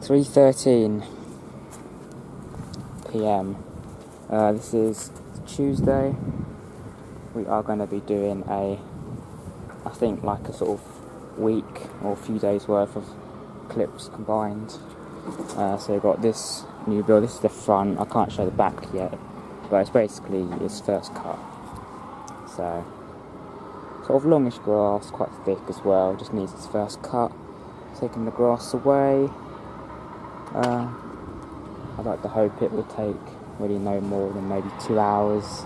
3:13 p.m. This is Tuesday. We are going to be doing I think like a sort of week or a few days worth of clips combined. So we've got this new build. This is the front. I can't show the back yet, but it's basically its first cut. So sort of longish grass, quite thick as well. Just needs its first cut. Taking the grass away. I'd like to hope it will take really no more than maybe 2 hours.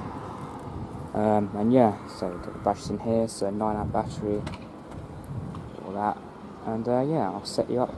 And yeah, so got the batteries in here, so 9-amp battery, all that, and yeah, I'll set you up.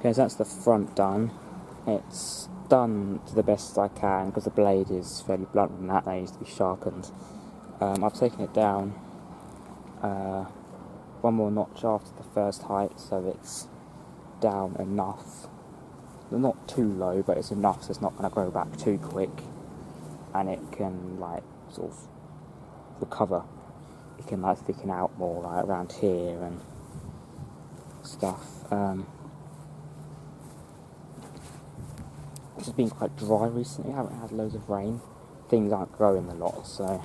Okay, so that's the front done. It's done to the best I can because the blade is fairly blunt and that needs to be sharpened. I've taken it down one more notch after the first height, so it's down enough. Not too low, but it's enough so it's not going to grow back too quick, and it can like sort of recover. It can like thicken out more like around here and stuff. It's just been quite dry recently. I haven't had loads of rain. Things aren't growing a lot, so.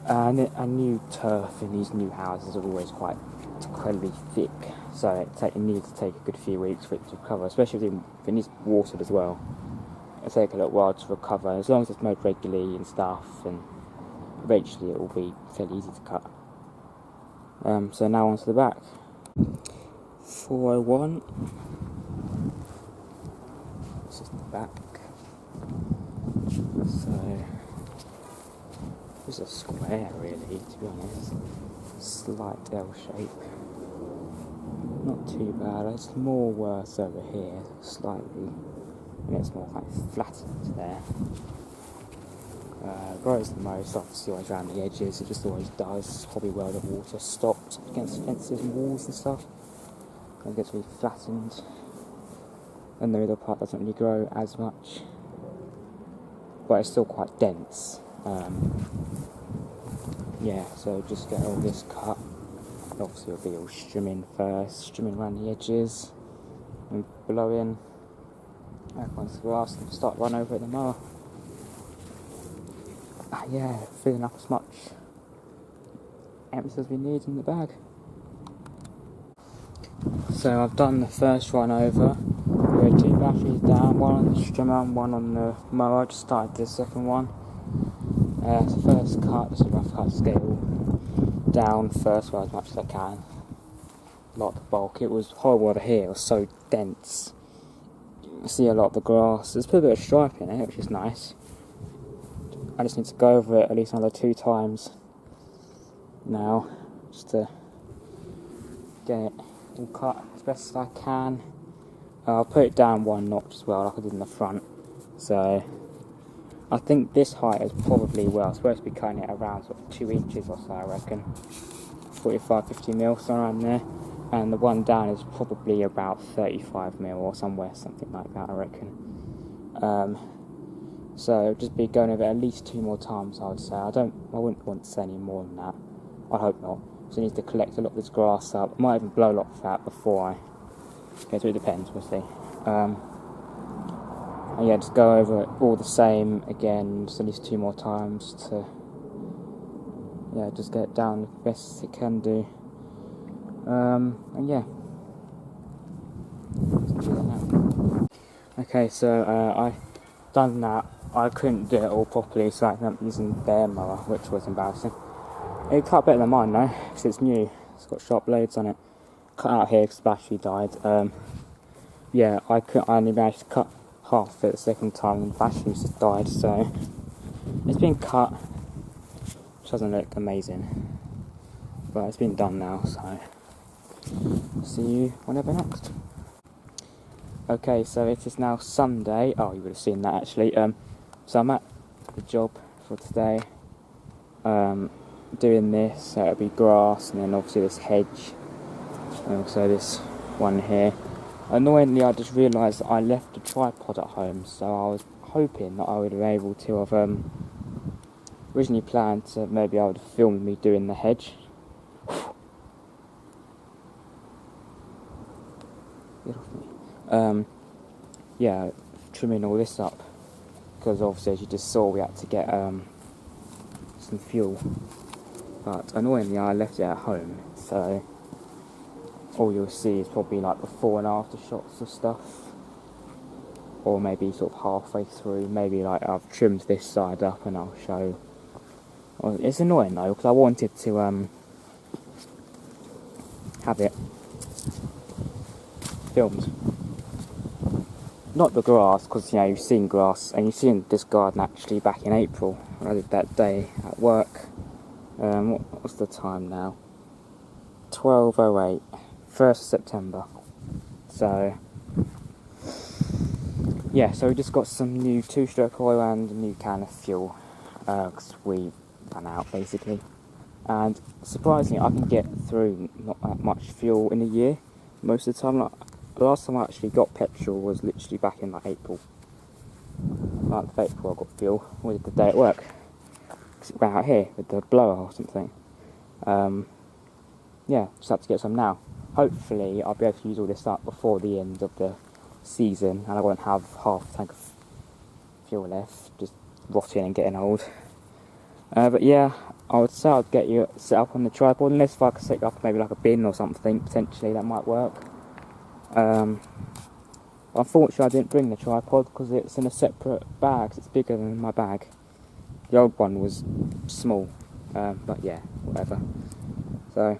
And a new turf in these new houses are always quite incredibly thick, so it needs to take a good few weeks for it to recover, especially if it needs watered as well. It'll take a little while to recover, as long as it's mowed regularly and stuff, and eventually it will be fairly easy to cut. So now onto the back. 401. This is the back. So it's a square really, to be honest. Slight L shape. Not too bad. It's more worse over here, slightly, and it's more kind of flattened there. Grows the most, obviously, always around the edges. It just always does. Probably where the water stops against fences and walls and stuff. It gets really flattened, and the middle part doesn't really grow as much, but it's still quite dense. Yeah, so just get all this cut. Obviously it'll be all strimming first, strimming around the edges, and blowing back onto the grass and start run over the mower. Yeah, filling up as much empty as we need in the bag. So I've done the first run over. We had 2 batteries down, one on the strimmer and one on the mower. I just started the second one. So first cut, just a rough cut scale down first, well, as much as I can. A lot of the bulk. It was horrible over here, it was so dense. You see a lot of the grass. There's a bit of stripe in it, which is nice. I just need to go over it at least another 2 times now, just to get it all cut as best as I can. I'll put it down 1 notch as well, like I did in the front. So I think this height is probably, well, I'm supposed to be cutting it around sort of 2 inches or so, I reckon. 45-50 mil, somewhere around there. And the one down is probably about 35 mil or somewhere, something like that, I reckon. So just be going over it at least 2 more times, I would say. I wouldn't want to say any more than that. I hope not. So I need to collect a lot of this grass up. I might even blow a lot of that before I. Okay, so it depends, we'll see. And yeah, just go over it all the same again, just at least 2 more times to, yeah, just get it down the best as it can do. And yeah, let's do that now. Okay, so I done that. I couldn't do it all properly, so I ended up using their mower, which was embarrassing. It cut better than mine though, because it's new. It's got sharp blades on it. Cut out here because the battery died. Yeah, I only managed to cut half it the second time and the battery just died, so it's been cut, which doesn't look amazing, but it's been done now, so see you whenever next. Okay, so it is now Sunday. Oh, you would have seen that actually. So I'm at the job for today, doing this, so it'll be grass, and then obviously this hedge, and also this one here. Annoyingly, I just realised that I left the tripod at home, so I was hoping that I would be able to have originally planned to maybe I would have filmed me doing the hedge. Get off me. Yeah, trimming all this up, because obviously as you just saw we had to get some fuel, but annoyingly I left it at home, so all you'll see is probably like before and after shots of stuff, or maybe sort of halfway through. Maybe like I've trimmed this side up and I'll show. Well, it's annoying though, because I wanted to have it filmed. Not the grass, because you know you've seen grass, and you've seen this garden actually back in April when I did that day at work. What's the time now? 12:08. 1st of September. So yeah, so we just got some new 2-stroke oil and a new can of fuel, because we ran out basically. And surprisingly, I can get through not that much fuel in a year most of the time. Like, the last time I actually got petrol was literally back in like April. Like April I got fuel, with the day at work. Because it ran out here with the blower or something. Yeah, just have to get some now. Hopefully I'll be able to use all this up before the end of the season, and I won't have half a tank of fuel left, just rotting and getting old. But yeah, I would say I'd get you set up on the tripod, unless if I could set up maybe like a bin or something, potentially that might work. Unfortunately I didn't bring the tripod because it's in a separate bag, it's bigger than my bag. The old one was small, but yeah, whatever. So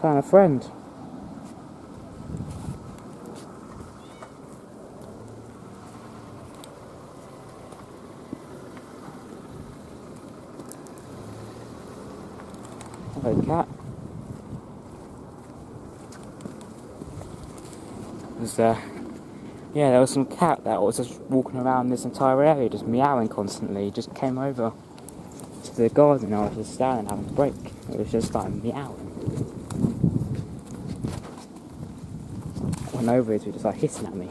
Found a friend. Hello, cat. Yeah, there was some cat that was just walking around this entire area, just meowing constantly. He just came over to the garden. I was just standing having a break. It was just like meowing. I went over it, he was just like hissing at me.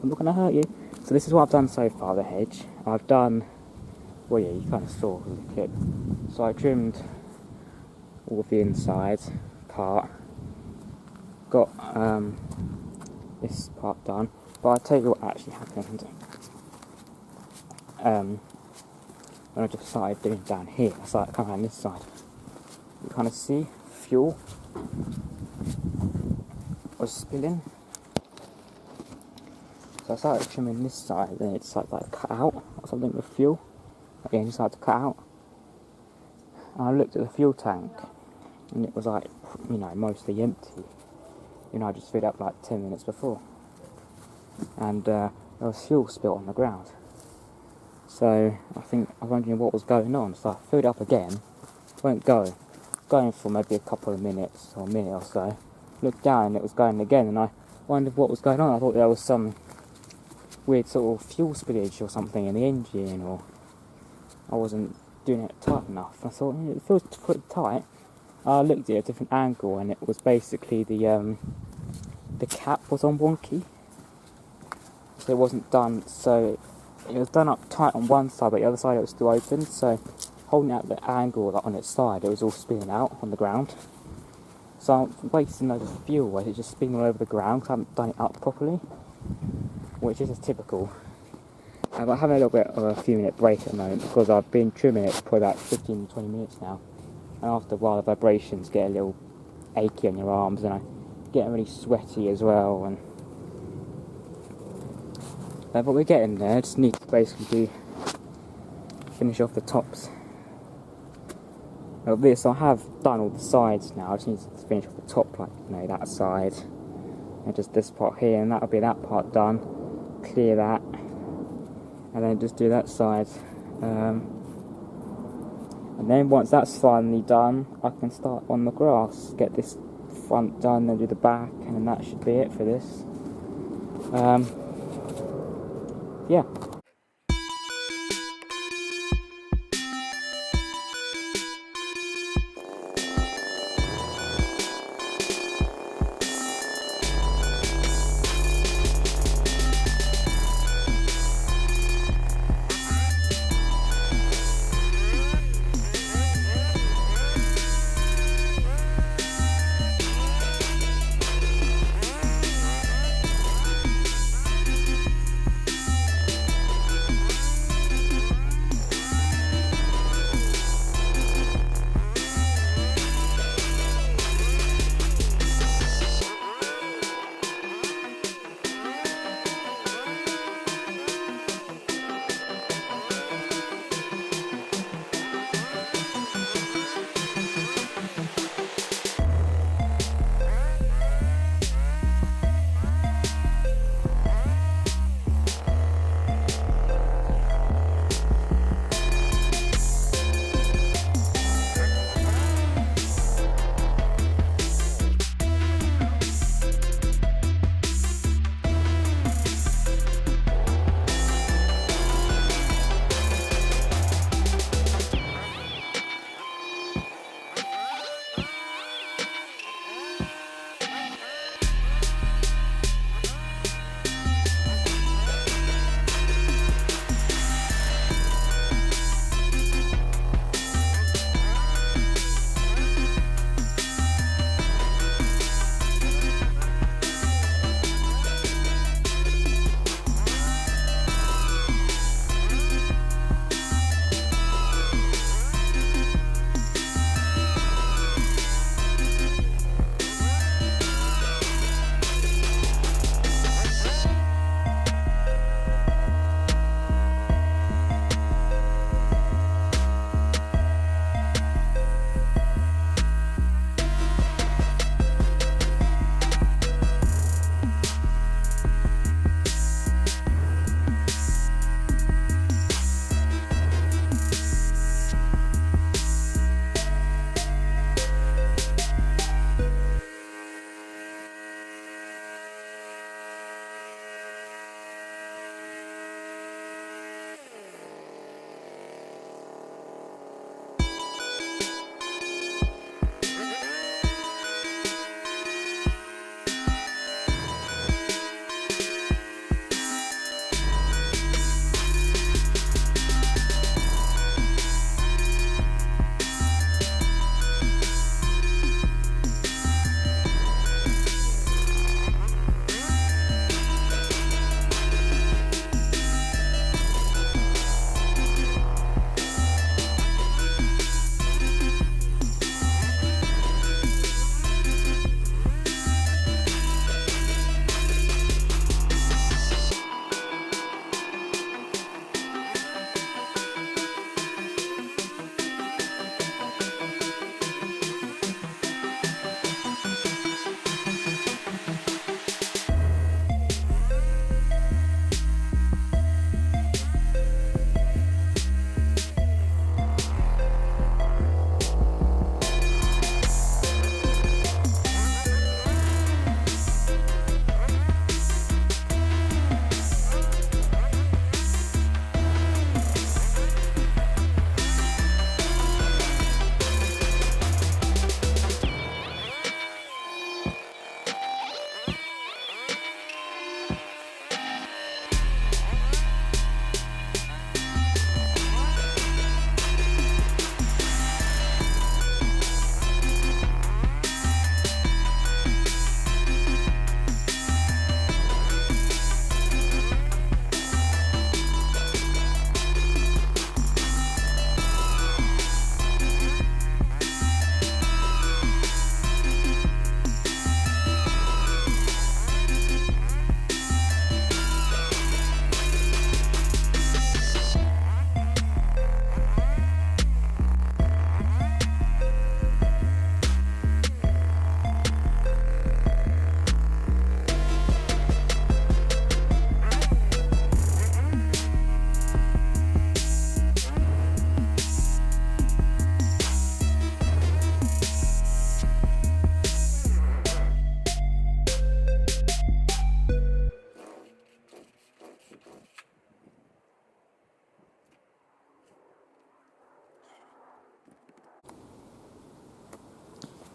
I'm not going to hurt you. So this is what I've done so far, the hedge. I've done, well yeah, you kind of saw in the clip. So I trimmed all of the inside part. Got this part done. But I'll tell you what actually happened. When I just started doing down here, I started coming around this side. You kind of see fuel was spilling. So I started trimming this side, then it started like cut out or something with fuel. Again, it started to cut out. And I looked at the fuel tank, and it was like, you know, mostly empty. You know, I just filled up like 10 minutes before. And there was fuel spilt on the ground. So I think I was wondering what was going on. So I filled it up again, won't go. Going for maybe a couple of minutes or a minute or so. Looked down and it was going again, and I wondered what was going on. I thought there was some weird sort of fuel spillage or something in the engine, or I wasn't doing it tight enough. I thought it feels pretty tight. I looked at it at a different angle, and it was basically the cap was on wonky. So it wasn't done, so it was done up tight on one side, but the other side it was still open, so holding out the angle like on its side, it was all spilling out on the ground. So I'm wasting loads of fuel where it's just spinning all over the ground because I haven't done it up properly, which is typical. But I'm having a little bit of a few minute break at the moment because I've been trimming it for about 15-20 minutes now, and after a while the vibrations get a little achy on your arms, and I get really sweaty as well. And but we're getting there. I just need to basically finish off the tops of this. I have done all the sides now. I just need to finish off the top, like, you know, that side, and just this part here, and that'll be that part done. Clear that, and then just do that side. And then once that's finally done, I can start on the grass. Get this front done, then do the back, and then that should be it for this. Yeah.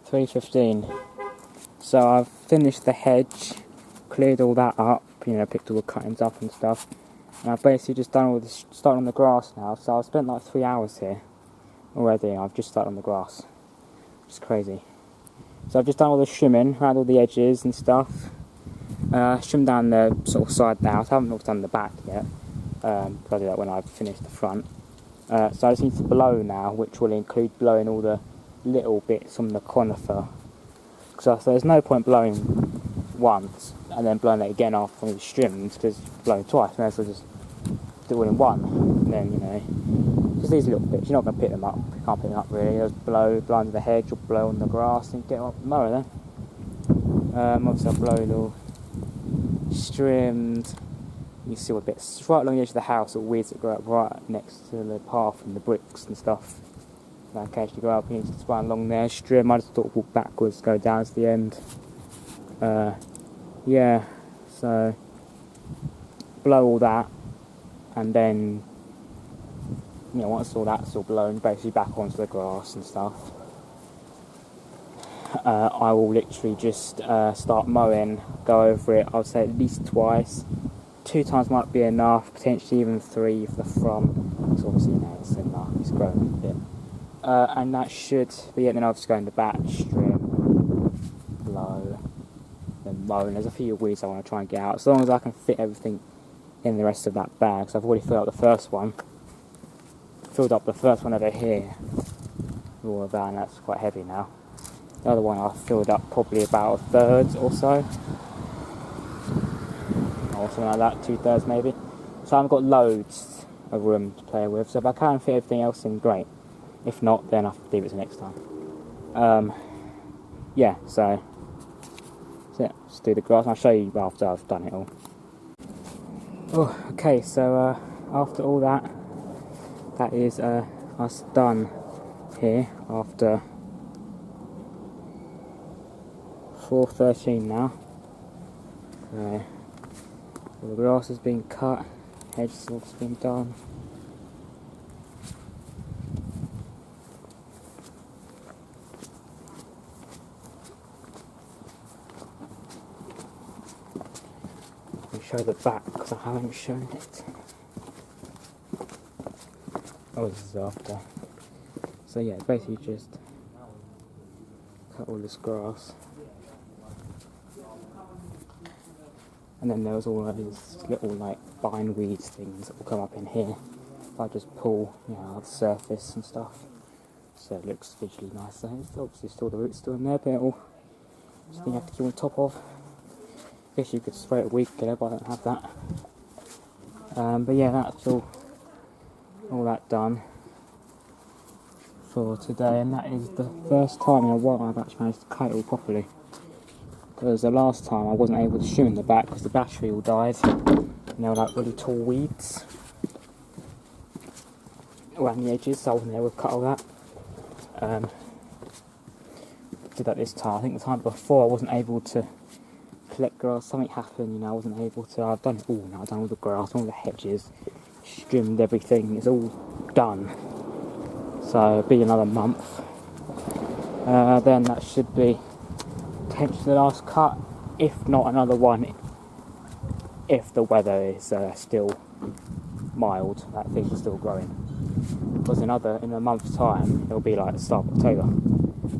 3:15. So I've finished the hedge, cleared all that up, picked all the cuttings up and stuff. And I've basically just done all this, started on the grass now. So I've spent like 3 hours here already. I've just started on the grass. It's crazy. So I've just done all the trimming around all the edges and stuff. Trimmed down the sort of side of the house. I haven't done the back yet. I'll do that when I've finished the front. So I just need to blow now, which will include blowing all the little bits from the conifer. So there's no point blowing once and then blowing it again after it's trimmed, because blowing twice, may as well just do it in one. And then, just these little bits, you're not going to pick them up, you can't pick them up really, just blow under the hedge or blow on the grass and get up the mower then. Obviously I'll blow it all trimmed. You see all the bits, it's right along the edge of the house, all weeds that grow up right next to the path and the bricks and stuff. So occasionally go up, you need to run along there, trim. I just sort of walk backwards, go down to the end. Yeah, so blow all that, and then once all that's all blown, basically back onto the grass and stuff. I will literally just start mowing, go over it. I would say at least twice. 2 times might be enough, potentially even 3 for the front. Because obviously it's enough, it's grown a bit. And that should be it. Then I'll just go in the back, trim, blow, then mow. And there's a few weeds I want to try and get out, as long as I can fit everything in the rest of that bag. So I've already filled up the first one. Filled up the first one over here, all of that, and that's quite heavy now. The other one I filled up probably about 1/3 or so, or something like that, 2/3 maybe. So I've got loads of room to play with. So if I can fit everything else in, great. If not, then I'll have to leave it to next time. Yeah, so that's it. Just do the grass, and I'll show you after I've done it all. Oh, okay, so after all that, that is us done here after 4:13 now. All the grass has been cut, hedge has been done. Show the back because I haven't shown it. Oh, this is after. So yeah, basically just cut all this grass, and then there was all of these little like bindweed things that will come up in here. I just pull, the surface and stuff, so it looks visually nicer. It's obviously still the roots still in there, but it'll just thing you have to keep on top of. I guess you could spray it a week ago, but I don't have that. But yeah, that's all that done for today, and that is the first time in a while I've actually managed to cut it all properly. Because the last time I wasn't able to trim in the back because the battery all died, and there were like really tall weeds around the edges, so I wasn't able to cut all that. Did that this time. I think the time before I wasn't able to collect grass, something happened, I wasn't able to. I've done it all now, I've done all the grass, all the hedges, trimmed everything, it's all done. So it'll be another month. Then that should be potentially the last cut, if not another one, if the weather is still mild, that things are still growing. Because in a month's time, it'll be like the start of October,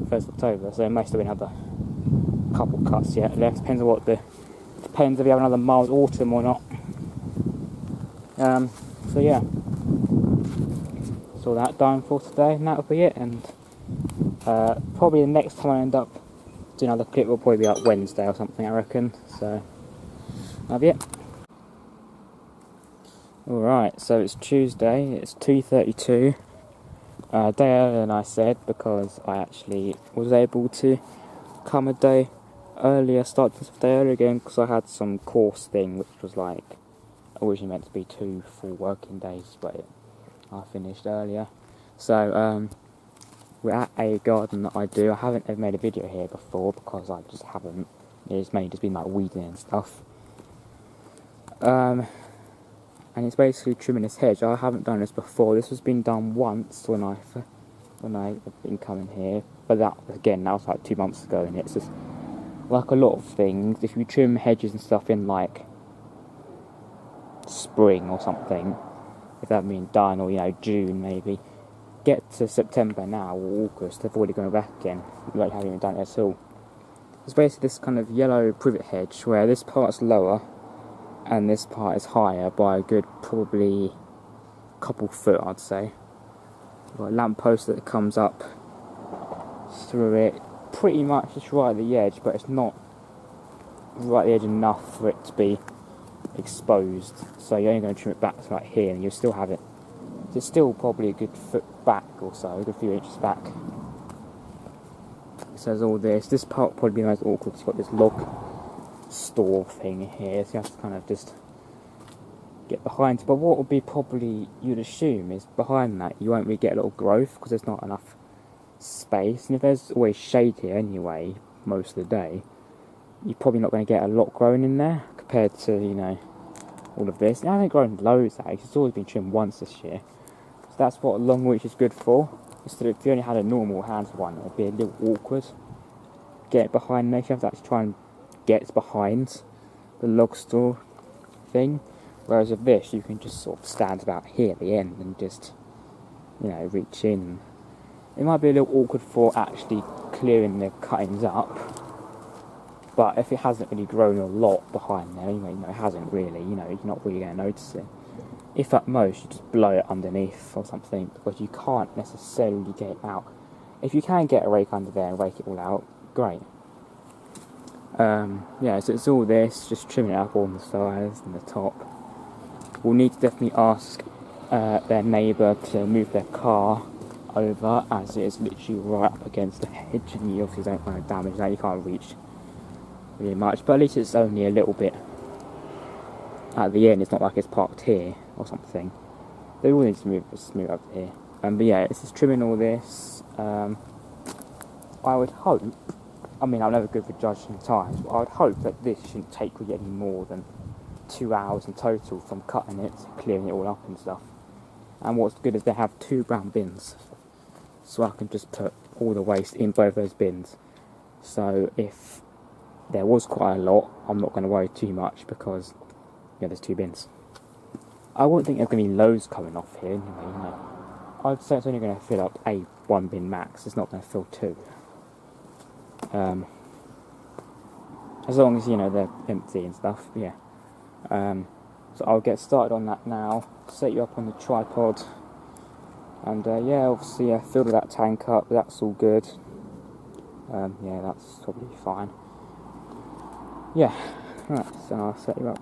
1st October, so there may still be another couple cuts yet left. Depends if you have another mild autumn or not. So yeah, that's all that done for today, and that'll be it. And probably the next time I end up doing another clip will probably be like Wednesday or something, I reckon. So that'll be it. Alright, so it's Tuesday, it's 2:32, a day earlier than I said, because I actually was able to come a day earlier, start this day earlier again, because I had some course thing which was like originally meant to be 2 full working days, but I finished earlier. So we're at a garden that I do. I haven't ever made a video here before because I just haven't. It's mainly just been like weeding and stuff. And it's basically trimming this hedge. I haven't done this before. This has been done once when I when I've been coming here. But that was like 2 months ago, and it's just like a lot of things. If you trim hedges and stuff in like spring or something, if that been done, or June maybe, get to September now or August, they've already gone back again. Like haven't even done it at all. It's basically this kind of yellow privet hedge where this part's lower and this part is higher by a good probably couple foot, I'd say. You've got a lamp post that comes up through it, pretty much just right at the edge, but it's not right at the edge enough for it to be exposed. So you're only going to trim it back to like here, and you'll still have it. It's still probably a good foot back or so, a good few inches back. So there's all this. This part would probably be the most awkward. It's got this log store thing here, so you have to kind of just get behind. But what would be probably, you'd assume, is behind that you won't really get a little growth because there's not enough space. And if there's always shade here anyway, most of the day, you're probably not going to get a lot growing in there compared to, all of this. It hasn't grown loads actually. It's always been trimmed once this year. So that's what a long reach is good for. Instead of, if you only had a normal hand one, it would be a little awkward. Get it behind there. You have to actually try and get behind the log store thing. Whereas with this, you can just sort of stand about here at the end and just, reach in. It might be a little awkward for actually clearing the cuttings up. But if it hasn't really grown a lot behind there, it hasn't really, you're not really going to notice it. If at most, you just blow it underneath or something, because you can't necessarily get it out. If you can get a rake under there and rake it all out, great. So it's all this, just trimming it up on the sides and the top. We'll need to definitely ask their neighbour to move their car over, as it is literally right up against the hedge, and you obviously don't want to damage that, you can't reach really much, but at least it's only a little bit at the end. It's not like it's parked here or something. They all need to move up here. But it's just trimming all this. I would hope, I'm never good for judging times, but I would hope that this shouldn't take really any more than 2 hours in total from cutting it to clearing it all up and stuff. And what's good is they have 2 brown bins, so I can just put all the waste in both those bins. So if there was quite a lot, I'm not going to worry too much because there's 2 bins. I wouldn't think there's going to be loads coming off here anyway, I'd say it's only going to fill up a 1 bin max, it's not going to fill 2. As long as, they're empty and stuff, so I'll get started on that now, set you up on the tripod, and obviously fill that tank up, that's all good. That's probably fine. Right, so I'll set you up.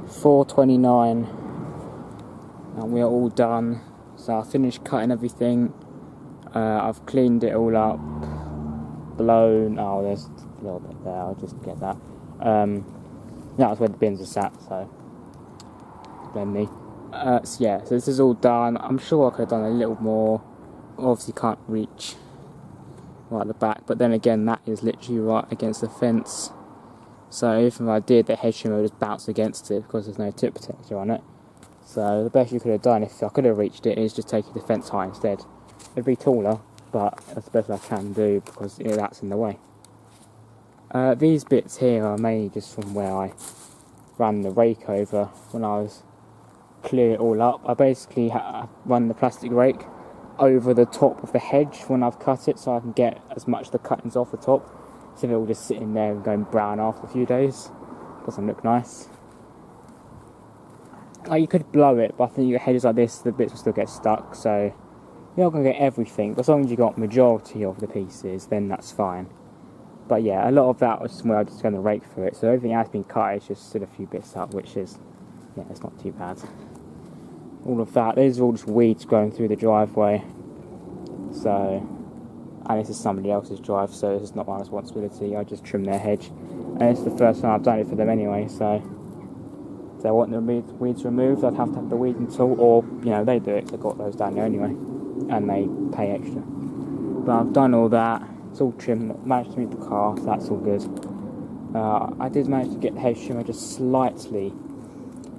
4:29 and we're all done. So I finished cutting everything. I've cleaned it all up, blown. Oh, there's a little bit there. I'll just get that. That's where the bins are sat. So blame me. So yeah, so this is all done. I'm sure I could have done a little more. Obviously can't reach right at the back, but then again that is literally right against the fence, so even if I did, the hedge trimmer would just bounce against it because there's no tip protector on it. So the best you could have done, if I could have reached it, is just take the fence high instead. It'd be taller, but that's the best I can do because that's in the way. These bits here are mainly just from where I ran the rake over when I was clear it all up. I basically run the plastic rake over the top of the hedge when I've cut it, so I can get as much of the cuttings off the top, so they're all just sitting there and going brown after a few days. Doesn't look nice. Like, you could blow it, but I think your hedges like this, the bits will still get stuck, so you're not going to get everything, but as long as you got majority of the pieces, then that's fine. But yeah, a lot of that was where I just going to rake through it, so everything has been cut, it's just still a few bits up, which is, yeah, it's not too bad. All of that, these are all just weeds growing through the driveway, so, and this is somebody else's drive, so this is not my responsibility. I just trim their hedge, and it's the first time I've done it for them anyway, so if they want the weeds removed, I'd have to have the weeding tool, or, you know, they do it, they've got those down there anyway, and they pay extra. But I've done all that, it's all trimmed, managed to move the car, so that's all good. I did manage to get the hedge trimmer just slightly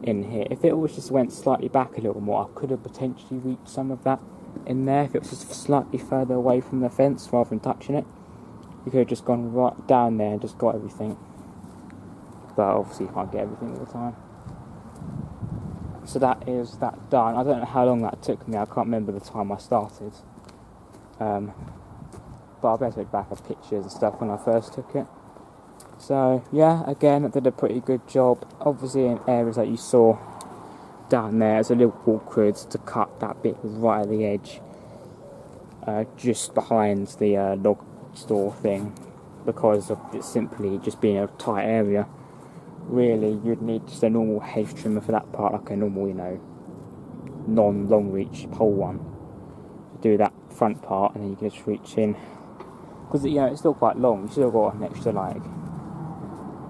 in here. If it was just went slightly back a little more, I could have potentially reached some of that in there. If it was just slightly further away from the fence rather than touching it, you could have just gone right down there and just got everything. But obviously you can't get everything all the time. So that is that done. I don't know how long that took me. I can't remember the time I started. But I'll be able to look back at pictures and stuff when I first took it. So yeah, again, I did a pretty good job. Obviously in areas that you saw down there, it's a little awkward to cut that bit right at the edge, just behind the log store thing, because of it simply just being a tight area. Really, you'd need just a normal hedge trimmer for that part, like a normal, you know, non-long reach pole one, to do that front part, and then you can just reach in, because, you know, it's still quite long. You still got an extra, like,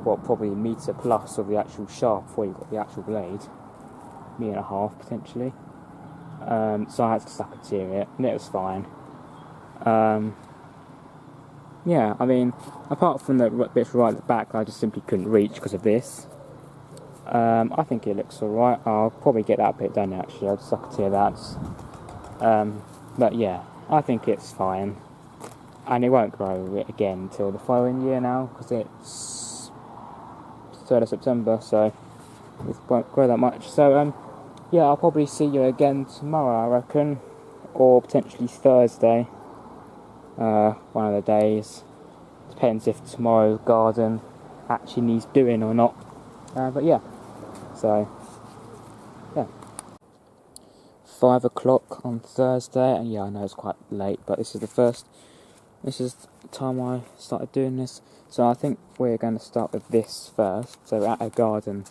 well, probably a metre plus of the actual shaft before you got the actual blade, metre and a half potentially. So I had to sucketeer it, and it was fine. Yeah, I mean, apart from the bits right at the back, I just simply couldn't reach because of this. I think it looks alright. I'll probably get that bit done actually. I'll sucketeer that. But yeah, I think it's fine, and it won't grow again until the following year now, because it's 3rd of September, so it won't grow that much. So yeah, I'll probably see you again tomorrow, I reckon, or potentially Thursday, one of the days. Depends if tomorrow's garden actually needs doing or not. But yeah, so yeah, 5 o'clock on Thursday, and yeah, I know it's quite late, but this is the time I started doing this. So I think we're going to start with this first. So at a garden,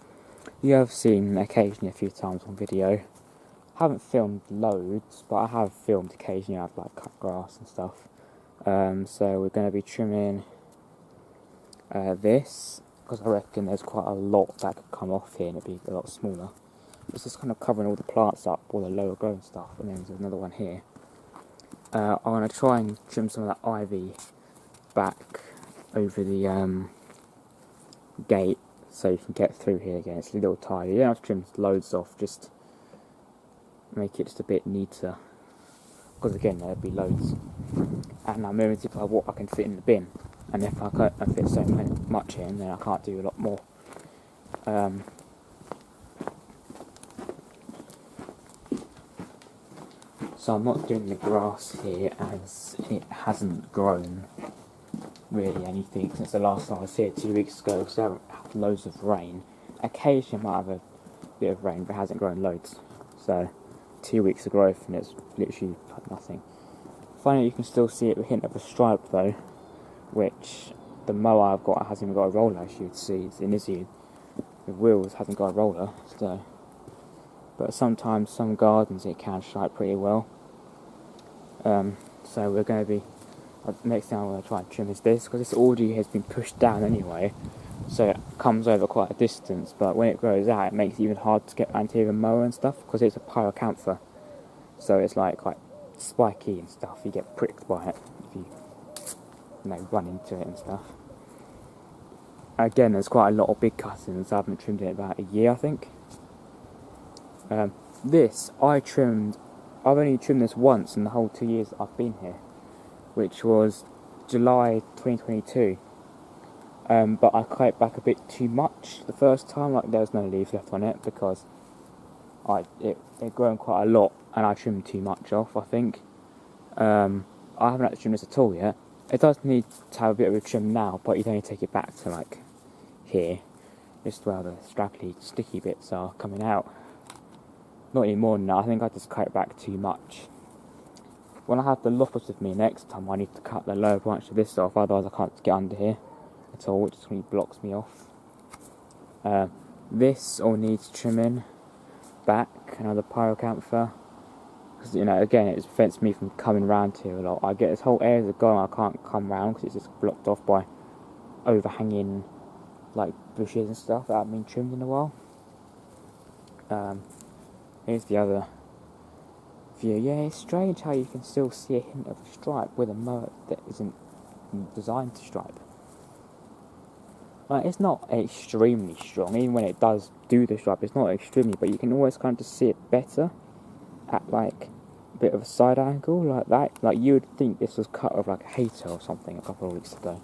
you have seen occasionally a few times on video. I haven't filmed loads, but I have filmed occasionally. I've like cut grass and stuff. So we're going to be trimming this, because I reckon there's quite a lot that could come off here and it'd be a lot smaller. It's just kind of covering all the plants up, all the lower growing stuff, and then there's another one here. I'm going to try and trim some of that ivy back over the gate so you can get through here again. It's a little tidy. You don't have to trim loads off, just make it just a bit neater, because again there'll be loads, and I'm limited by what I can fit in the bin, and if I can't fit so much in, then I can't do a lot more. So I'm not doing the grass here, as it hasn't grown really anything since the last time I was here 2 weeks ago, because I haven't had loads of rain. Occasionally I might have a bit of rain, but it hasn't grown loads. So 2 weeks of growth, and it's literally nothing. Finally, you can still see it with a hint of a stripe though, which the mower I've got hasn't even got a roller, as you'd see. It's in issue. with wheels hasn't got a roller, so. But sometimes some gardens it can stripe pretty well. So we're going to be, next thing I'm going to try and trim is this, because this already has been pushed down anyway, so it comes over quite a distance, but when it grows out it makes it even hard to get onto even mower and stuff, because it's a pyracantha, so it's like quite spiky and stuff. You get pricked by it if you run into it and stuff. Again, there's quite a lot of big cuttings. I haven't trimmed it in about a year, I think. This I've only trimmed this once in the whole 2 years that I've been here, which was July 2022. But I cut it back a bit too much the first time. Like, there was no leaves left on it because it grown quite a lot, and I trimmed too much off, I think. I haven't actually trimmed this at all yet. It does need to have a bit of a trim now, but you'd only take it back to like here, just where the straggly, sticky bits are coming out. Not any more than that. I think I just cut it back too much. When I have the loppers with me next time, I need to cut the lower branch of this off, otherwise I can't get under here at all. It just really blocks me off. This all needs trimming back, another pyracantha, because again, it prevents me from coming round here a lot. I get this whole area of garden I can't come round because it's just blocked off by overhanging like bushes and stuff that haven't been trimmed in a while. Here's the other view. Yeah, it's strange how you can still see a hint of a stripe with a mower that isn't designed to stripe. Like, it's not extremely strong, even when it does do the stripe, it's not extremely, but you can always kind of see it better at like a bit of a side angle like that. Like, you would think this was cut of like a hater or something a couple of weeks ago,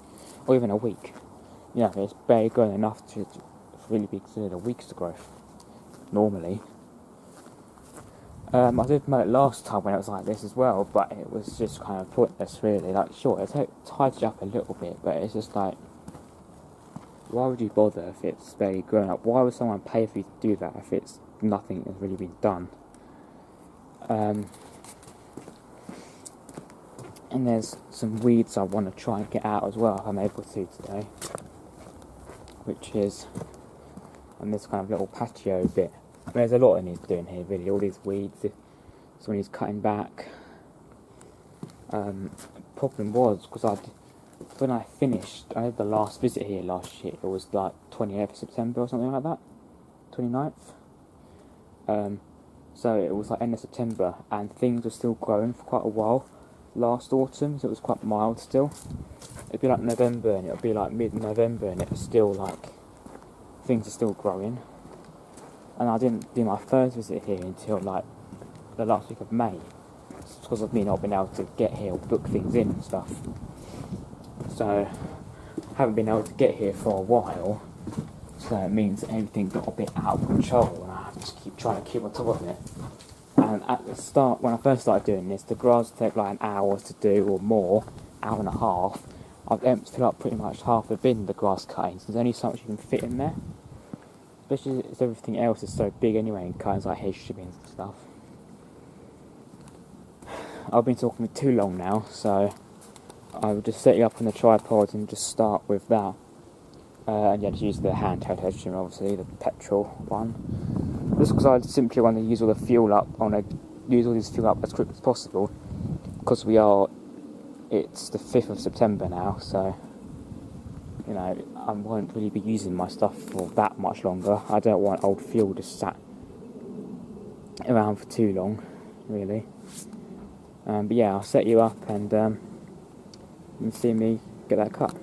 or even a week. It's barely grown enough to really be considered a week's growth normally. I did mow it last time when it was like this as well, but it was just kind of pointless really. Like, sure, it tidied up a little bit, but it's just like, why would you bother if it's barely grown up? Why would someone pay for you to do that if it's nothing has really been done? And there's some weeds I want to try and get out as well, if I'm able to today, which is on this kind of little patio bit. There's a lot I need doing here really, all these weeds, someone needs cutting back. Problem was, because when I had the last visit here last year, it was like 28th of September or something like that, 29th. So it was like end of September, and things were still growing for quite a while last autumn, so it was quite mild still. It'd be like November, and it would be like mid-November, and it was still like, things are still growing. And I didn't do my first visit here until like the last week of May. It's because of me not being able to get here or book things in and stuff. So I haven't been able to get here for a while. So it means that everything got a bit out of control, and I have to keep trying to keep on top of it. And at the start, when I first started doing this, the grass would take like an hour to do or more, hour and a half. I've emptied up pretty much half the bin of the grass cuttings. There's only so much you can fit in there. Especially as everything else is so big anyway, in kinds like hedge trimmings and stuff. I've been talking for too long now, so I will just set you up on the tripod and just start with that. And just use the handheld hedge trimmer, obviously, the petrol one. Just because I simply want to use all the fuel up, I want to use all this fuel up as quick as possible. Because it's the 5th of September now, so I won't really be using my stuff for that much longer. I don't want old fuel just sat around for too long, really. But yeah, I'll set you up and you can see me get that cut.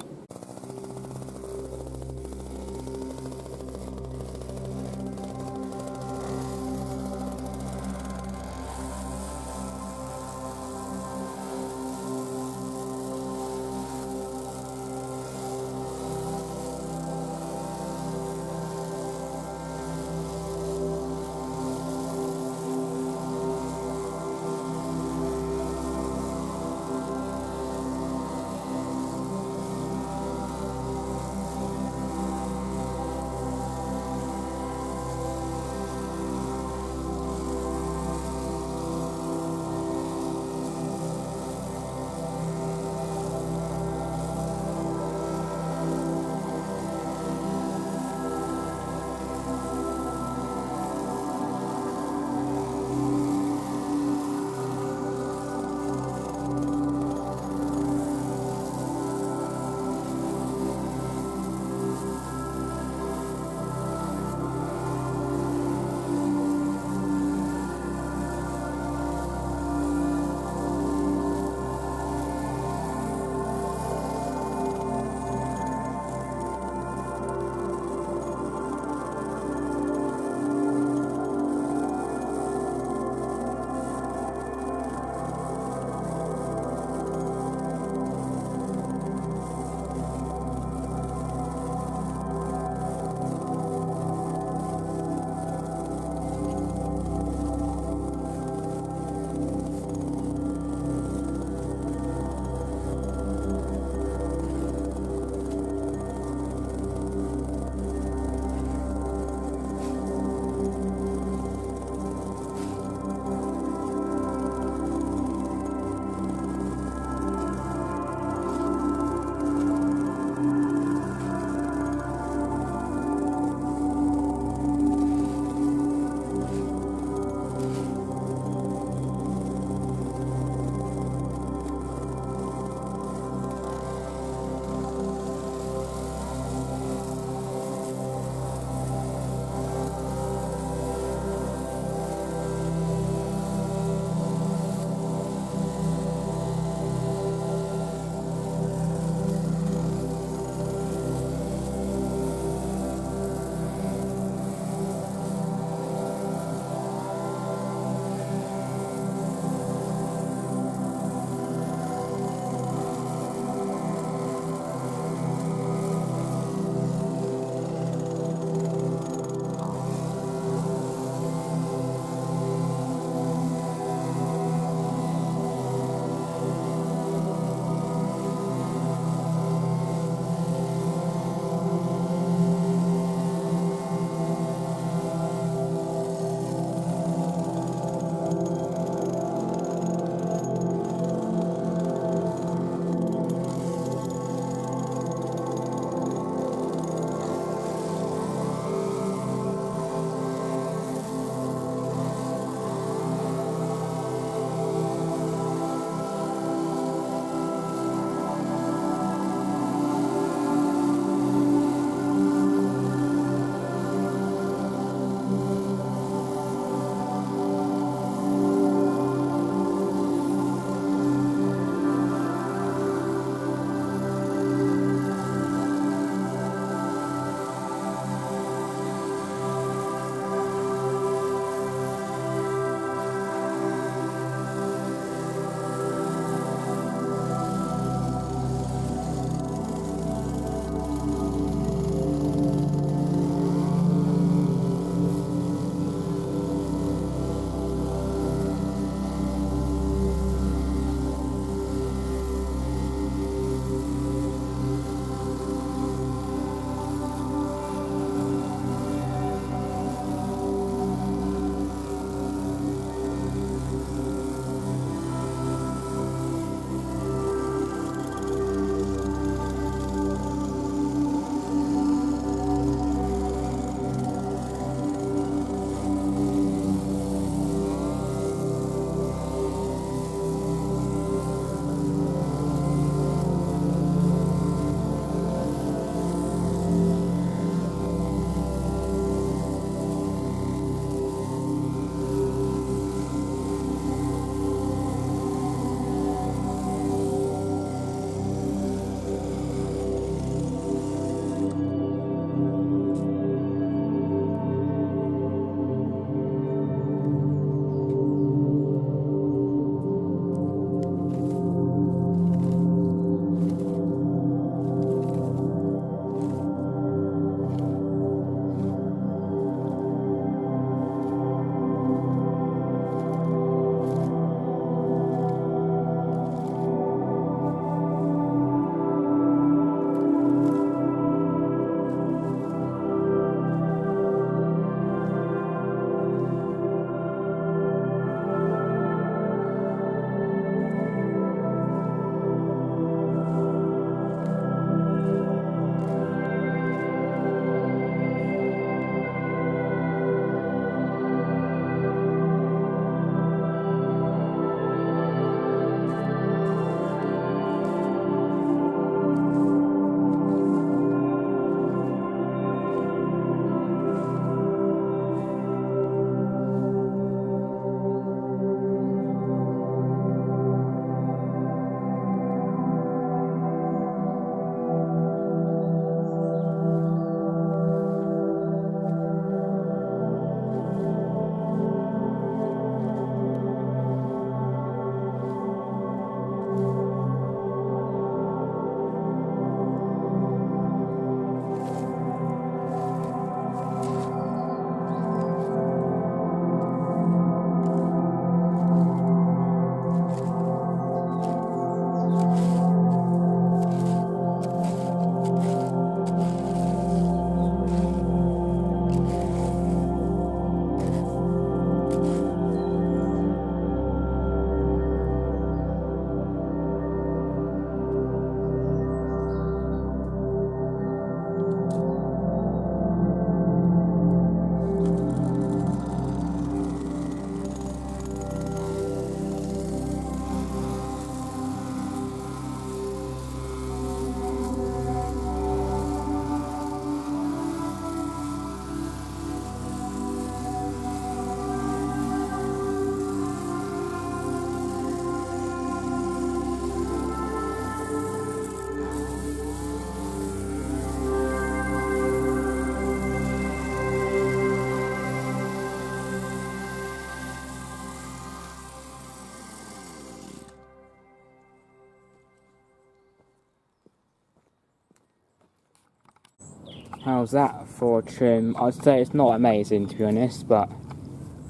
How's that for a trim? I'd say it's not amazing, to be honest, but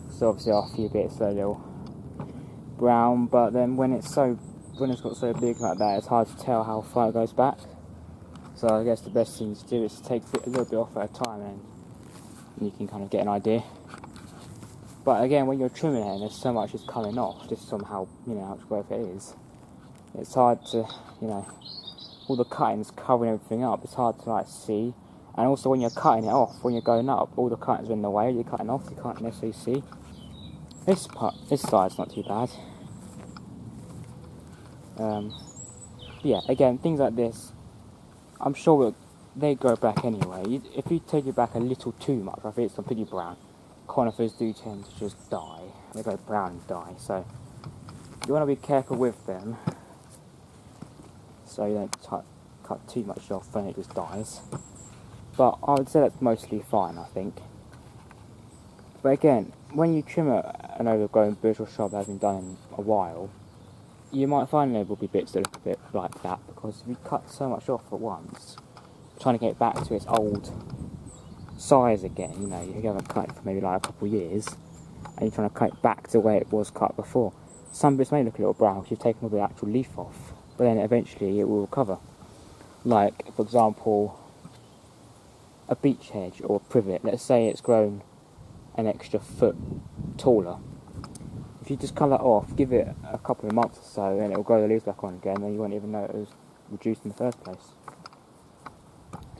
so obviously a few bits are a little brown, but then when it's got so big like that, it's hard to tell how far it goes back. So I guess the best thing to do is to take a little bit off at a time, and you can kind of get an idea. But again, when you're trimming it and there's so much is coming off, just from how much work it is, it's hard to, all the cuttings covering everything up, it's hard to see. And also when you're cutting it off, when you're going up, all the cuttings are in the way, you're cutting off, you can't necessarily see. This side's not too bad. Yeah, again, things like this, I'm sure they grow back anyway. If you take it back a little too much, I think it's completely brown. Conifers do tend to just die. They go brown and die, so you want to be careful with them, so you don't cut too much off and it just dies. But I would say that's mostly fine, I think. But again, when you trim an overgrown bush or shrub that has been done in a while, you might find there will be bits that look a bit like that, because if you cut so much off at once, trying to get it back to its old size again, you haven't cut it for maybe like a couple of years, and you're trying to cut it back to the way it was cut before. Some bits may look a little brown because you've taken all the actual leaf off, but then eventually it will recover. Like, for example, a beech hedge or a privet, let's say it's grown an extra foot taller. If you just cut that off, give it a couple of months or so, and it'll grow the leaves back on again, and you won't even know it was reduced in the first place.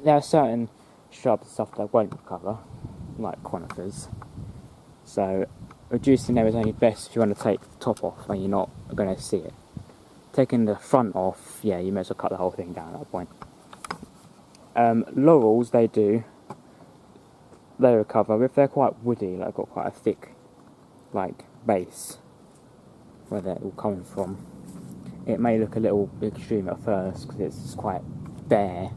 There are certain shrubs and stuff that won't recover, like conifers. So reducing them is only best if you want to take the top off and you're not going to see it. Taking the front off, yeah, you may as well cut the whole thing down at that point. Laurels, they recover if they're quite woody, like got quite a thick, base where they're all coming from. It may look a little extreme at first because it's quite bare.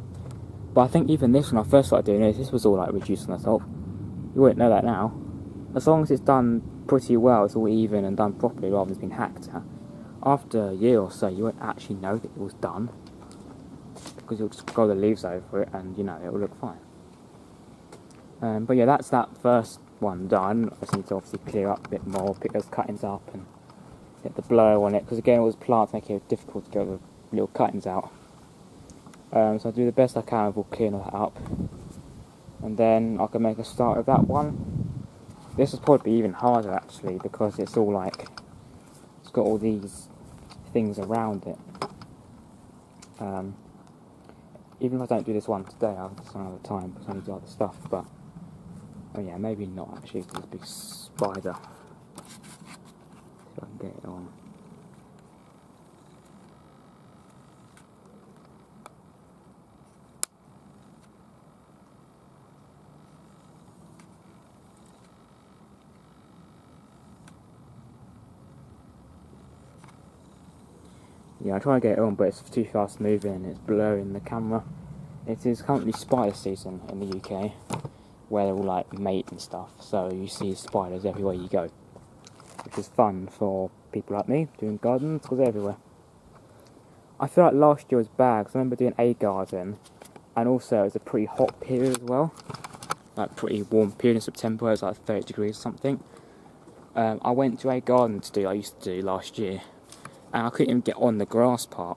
But I think even this, when I first started doing this was all reduced on the top. You wouldn't know that now. As long as it's done pretty well, it's all even and done properly rather than it's been hacked at. After a year or so, you won't actually know that it was done, because you'll just grow the leaves over it and it'll look fine. But yeah, that's that first one done. I just need to obviously clear up a bit more, pick those cuttings up and get the blower on it, because again, all those plants make it difficult to get the little cuttings out. So I'll do the best I can with all clearing that up, and then I can make a start of that one. This will probably be even harder actually, because it's all it's got all these things around it. Even if I don't do this one today, I'll do this another time because I need to do other stuff. But oh yeah, maybe not actually. This big spider. See if I can get it on. Yeah, I try to get it on, but it's too fast moving and it's blurring the camera. It is currently spider season in the UK, where they're all mate and stuff, so you see spiders everywhere you go, which is fun for people like me doing gardens, because they're everywhere. I feel like last year was bad, because I remember doing a garden, and also it was a pretty hot period as well, pretty warm period in September, it was 30 degrees or something. I went to a garden to do, I used to do last year, and I couldn't even get on the grass part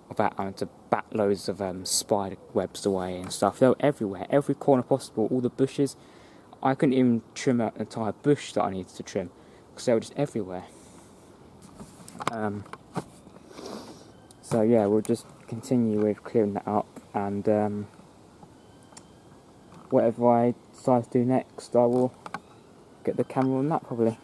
without having to bat loads of spider webs away and stuff. They were everywhere, every corner possible, all the bushes. I couldn't even trim an entire bush that I needed to trim, because they were just everywhere. So yeah, we'll just continue with clearing that up, and whatever I decide to do next, I will get the camera on that probably.